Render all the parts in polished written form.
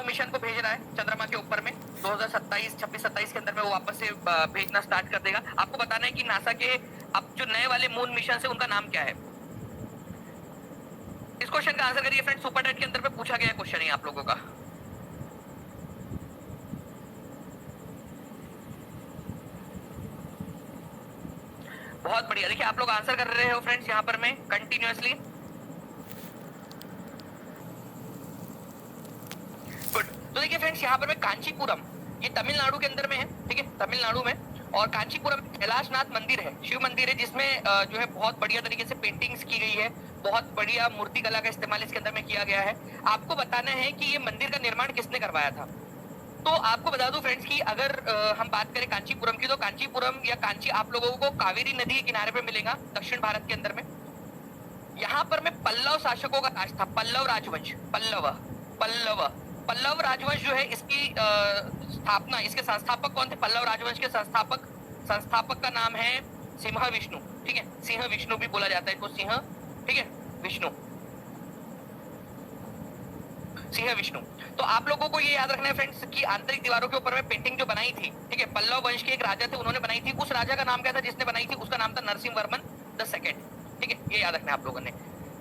मानव mission को भेज रहा है चंद्रमा के ऊपर में 2027, 26, 27 के अंदर में वो वापस से भेजना स्टार्ट कर देगा। आपको बताना है कि नासा के अब जो नए वाले मून मिशन है उनका नाम क्या है। इस क्वेश्चन का आंसर करिए फ्रेंड्स, सुपर टेट के अंदर में पूछा गया क्वेश्चन है आप लोगों का। बहुत बढ़िया, देखिए आप लोग आंसर कर रहे हो फ्रेंड्स यहाँ पर मैं कंटिन्यूअसली। गुड। तो देखिए फ्रेंड्स यहाँ पर मैं कांचीपुरम, ये तमिलनाडु के अंदर में है, ठीक है, तमिलनाडु में। और कांचीपुरम कैलाशनाथ मंदिर है, शिव मंदिर है, जिसमें जो है बहुत बढ़िया तरीके से पेंटिंग्स की गई है, बहुत बढ़िया मूर्ति कला का इस्तेमाल इसके अंदर में किया गया है। आपको बताना है कि ये मंदिर का निर्माण किसने करवाया था। तो आपको बता दूं फ्रेंड्स कि अगर हम बात करें कांचीपुरम की, तो कांचीपुरम या कांची आप लोगों को कावेरी नदी के किनारे पे मिलेगा दक्षिण भारत के अंदर में। यहाँ पर में पल्लव शासकों का राज था, पल्लव राजवंश, पल्लव राजवंश जो है इसकी स्थापना, इसके संस्थापक कौन थे। पल्लव राजवंश के संस्थापक का नाम है सिंह विष्णु, ठीक है, सिंह विष्णु भी बोला जाता है इसको, सिंह, ठीक है, विष्णु, सिंह विष्णु। तो आप लोगों को ये याद रखना है फ्रेंड्स कि आंतरिक दीवारों के ऊपर में पेंटिंग जो बनाई थी, ठीक है, पल्लव वंश के एक राजा थे, उन्होंने बनाई थी। उस राजा का नाम क्या था जिसने बनाई थी, उसका नाम था नरसिंह वर्मन द सेकंड, ठीक है, ये याद रखना है आप लोगों ने।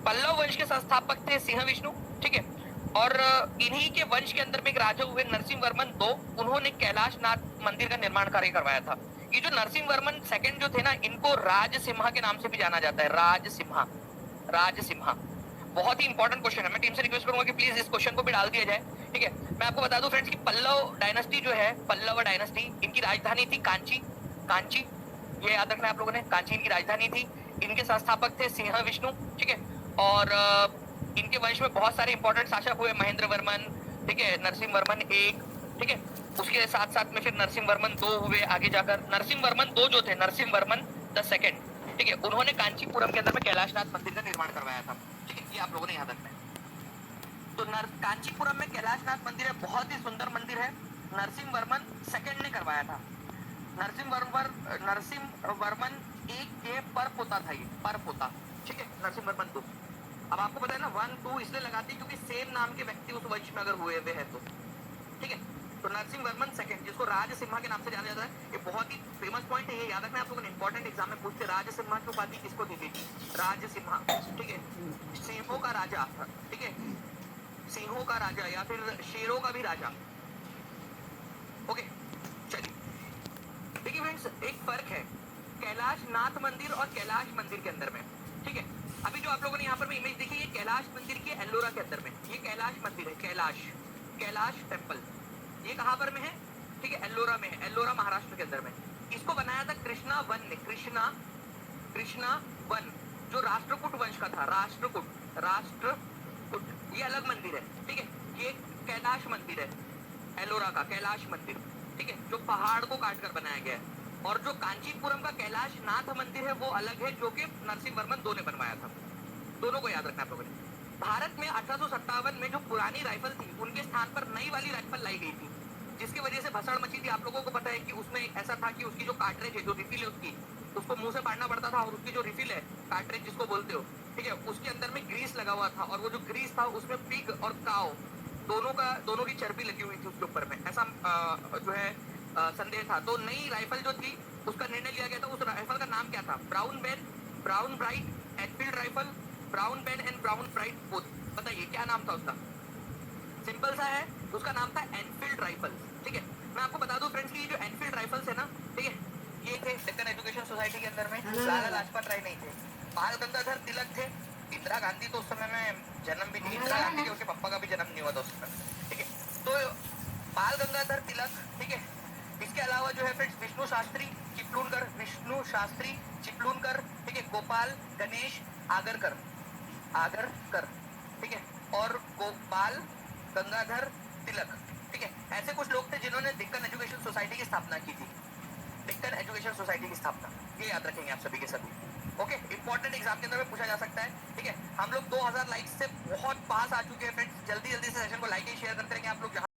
पल्लव वंश के संस्थापक थे सिंह विष्णु, ठीक है, और इन्हीं के वंश के अंदर में एक राजा हुए नरसिंह वर्मन दो, उन्होंने कैलाशनाथ मंदिर का निर्माण कार्य करवाया था। ये जो नरसिंह वर्मन सेकंड जो थे ना, इनको राजसिम्हा के नाम से भी जाना जाता है, राजसिम्हा, राजसिम्हा। बहुत ही इंपॉर्टेंट क्वेश्चन है, मैं टीम से रिक्वेस्ट करूंगा कि प्लीज इस क्वेश्चन को भी डाल दिया जाए, ठीक है। मैं आपको बता दूं फ्रेंड्स कि पल्लव डायनेस्टी जो है, पल्लव डायनेस्टी, इनकी राजधानी थी कांची, कांची, ये याद रखना है आप लोगों ने, कांची इनकी राजधानी थी। इनके संस्थापक थे सिंह विष्णु, ठीक है, और इनके वंश में बहुत सारे इंपॉर्टेंट शासक हुए, महेंद्र वर्मन, ठीक है, नरसिंह वर्मन एक, ठीक है, उसके साथ साथ में फिर नरसिंह वर्मन दो हुए आगे जाकर। नरसिंह वर्मन दो जो थे, नरसिंह वर्मन द सेकंड, ठीक है, उन्होंने कांचीपुरम के अंदर में कैलाशनाथ मंदिर का निर्माण करवाया था, ठीक है, ये आप लोगों ने याद रखना है। तो कांचीपुरम में कैलाशनाथ मंदिर है, बहुत ही सुंदर मंदिर है, नरसिंह वर्मन सेकंड ने करवाया था। नरसिंह वर्मन एक के पर पोता था, ये पर पोता, ठीक है, नरसिंह वर्मन दो। अब आपको पता है ना 1, 2 इसलिए लगाते क्योंकि सेम नाम के व्यक्ति उस वंश में अगर हुए हुए हैं तो, ठीक है। तो नरसिंह वर्मन सेकंड, जिसको राजसिम्हा के नाम से जाना जाता है, ये बहुत ही फेमस पॉइंट है, ये याद रखना है आप लोगों ने, इंपॉर्टेंट एग्जाम में पूछते, राजसिम्हा की उपाधि किसको दी थी, राजसिम्हा, ठीक है, सिंहों का राजा, ठीक है, सिंहों का राजा या फिर शेरों का भी राजा। ओके, चलिए देखिए फ्रेंड्स, एक फर्क है कैलाशनाथ मंदिर और कैलाश मंदिर के अंदर में, ठीक है। अभी जो आप लोगों ने यहाँ पर इमेज देखी, ये कैलाश मंदिर की एल्लोरा के अंदर में, ये कैलाश मंदिर है, कैलाश, कैलाश टेम्पल, ये कहाँ पर में है, ठीक है, एल्लोरा में है, एल्लोरा महाराष्ट्र के अंदर में। इसको बनाया था कृष्णा वन ने, कृष्णा वन, जो राष्ट्रकूट वंश का था, राष्ट्रकूट, ये अलग मंदिर है, ठीक है। ये कैलाश मंदिर है, एलोरा का कैलाश मंदिर, ठीक है, जो पहाड़ को काटकर बनाया गया है। और जो कांचीपुरम का कैलाशनाथ मंदिर है वो अलग है, जो कि नरसिंह वर्मन दो ने बनवाया था। दोनों को याद रखना है आप लोगों ने। भारत में 1857 में जो पुरानी राइफल थी, उनके स्थान पर नई वाली राइफल लाई गई थी, जिसकी वजह से भसड़ मची थी। आप लोगों को पता है कि उसमें ऐसा था कि उसकी जो कार्ट्रिज है, जो रिफिल है उसकी, उसको मुंह से फाड़ना पड़ता था, और उसकी जो रिफिल है, कार्ट्रिज जिसको बोलते हो, ठीक है, उसके अंदर में ग्रीस लगा हुआ था, और वो जो ग्रीस था उसमें पिग और काव दोनों की चर्बी लगी हुई थी उसके ऊपर में, ऐसा जो है संदेह था। तो नई राइफल जो थी उसका निर्णय लिया गया था। उस राइफल का नाम क्या था, brown bright Enfield rifle, brown Ben and brown bright both. बताइए क्या नाम था उसका, सिंपल सा है, उसका नाम था एनफील्ड राइफल, ठीक है। मैं आपको बता दूं फ्रेंड्स की जो एनफील्ड राइफल्स है ना, ठीक है, ये थे डेक्कन एजुकेशन सोसाइटी के अंदर में। लाला लाजपत राय नहीं थे, बाल गंगाधर तिलक थे, इंदिरा गांधी तो उस समय में जन्म भी नहीं, इंदिरा गांधी के उसके पापा का भी जन्म नहीं हुआ था उस समय, ठीक है। तो बाल गंगाधर तिलक, ठीक है। इसके अलावा जो है फ्रेंड्स विष्णु शास्त्री चिपलूनकर, ठीक है, गोपाल गणेश आगरकर, ठीक है, और गोपाल गंगाधर तिलक, ठीक है। ऐसे कुछ लोग थे जिन्होंने डेक्कन एजुकेशन सोसाइटी की स्थापना की थी, डेक्कन एजुकेशन सोसाइटी की स्थापना, ये याद रखेंगे आप सभी के सभी। ओके, इंपॉर्टेंट एग्जाम के अंदर में पूछा जा सकता है, ठीक है। हम लोग 2000 लाइक्स से बहुत पास आ चुके हैं फ्रेंड्स, जल्दी से सेशन को लाइक एंड शेयर करते रहेंगे आप लोग।